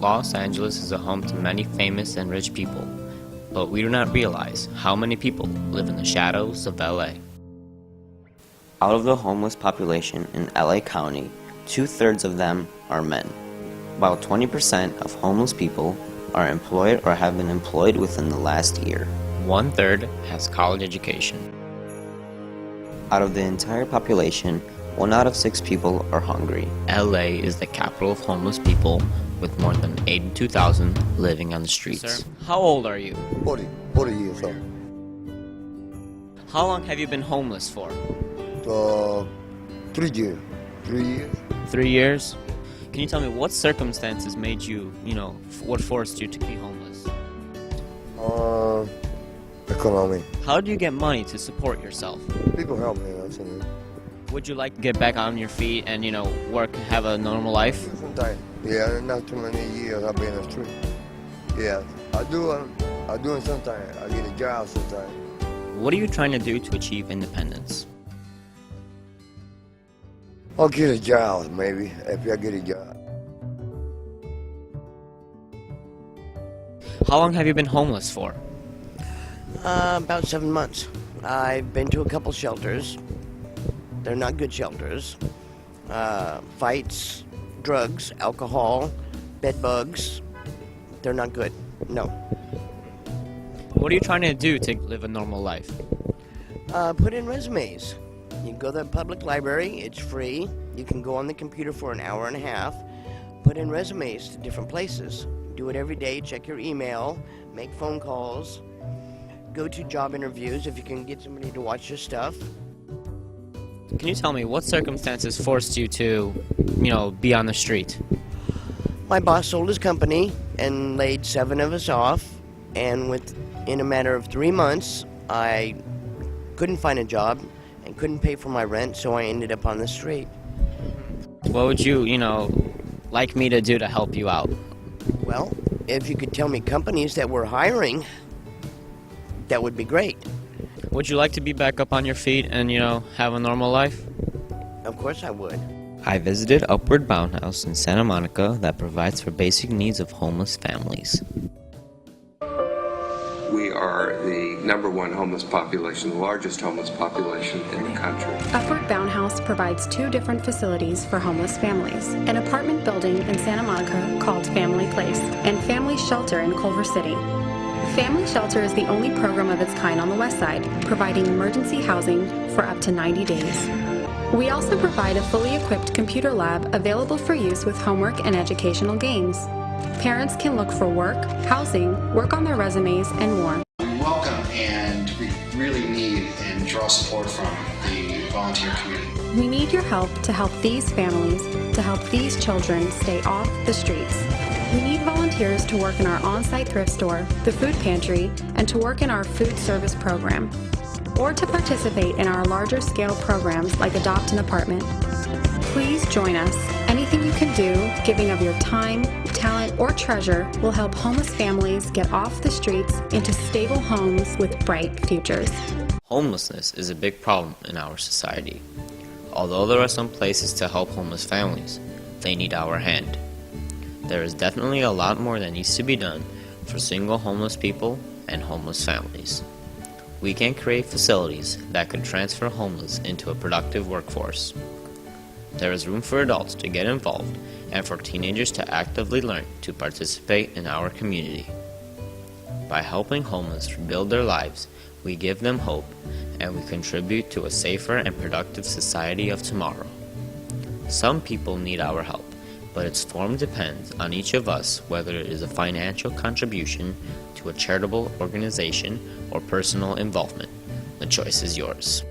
Los Angeles is a home to many famous and rich people, but we do not realize how many people live in the shadows of LA. Out of the homeless population in LA County, 2/3 of them are men. About 20% of homeless people are employed or have been employed within the last year. 1/3 has college education. Out of the entire population, 1 out of 6 people are hungry. LA is the capital of homeless people, with more than 82,000 living on the streets. Sir, how old are you? 40 years old. How long have you been homeless for? 3 years. 3 years. 3 years? Can you tell me what circumstances made you, what forced you to be homeless? Economy. How do you get money to support yourself? People help me, that's it. Would you like to get back on your feet and, work, have a normal life? Sometimes. Yeah, not too many years I've been in the street. Yeah, I do it sometimes. I get a job sometimes. What are you trying to do to achieve independence? I'll get a job, maybe, if I get a job. How long have you been homeless for? About 7 months. I've been to a couple shelters. They're not good shelters. Fights, drugs, alcohol, bed bugs. They're not good. No. What are you trying to do to live a normal life? Put in resumes. You can go to the public library. It's free. You can go on the computer for an hour and a half. Put in resumes to different places. Do it every day. Check your email. Make phone calls. Go to job interviews if you can get somebody to watch your stuff. Can you tell me what circumstances forced you to, be on the street? My boss sold his company and laid 7 of us off, and in a matter of 3 months, I couldn't find a job and couldn't pay for my rent, so I ended up on the street. What would you, like me to do to help you out? Well, if you could tell me companies that were hiring, that would be great. Would you like to be back up on your feet and, have a normal life? Of course I would. I visited Upward Bound House in Santa Monica that provides for basic needs of homeless families. We are the #1 homeless population, the largest homeless population in the country. Upward Bound House provides 2 different facilities for homeless families: an apartment building in Santa Monica called Family Place and Family Shelter in Culver City. Family Shelter is the only program of its kind on the West Side, providing emergency housing for up to 90 days. We also provide a fully equipped computer lab available for use with homework and educational games. Parents can look for work, housing, work on their resumes, and more. We welcome and we really need and draw support from the volunteer community. We need your help to help these families, to help these children stay off the streets. We need volunteers to work in our on-site thrift store, the food pantry, and to work in our food service program, or to participate in our larger scale programs like Adopt an Apartment. Please join us. Anything you can do, giving of your time, talent, or treasure, will help homeless families get off the streets into stable homes with bright futures. Homelessness is a big problem in our society. Although there are some places to help homeless families, they need our hand. There is definitely a lot more that needs to be done for single homeless people and homeless families. We can create facilities that could transfer homeless into a productive workforce. There is room for adults to get involved and for teenagers to actively learn to participate in our community. By helping homeless rebuild their lives, we give them hope and we contribute to a safer and productive society of tomorrow. Some people need our help, but its form depends on each of us, whether it is a financial contribution to a charitable organization or personal involvement. The choice is yours.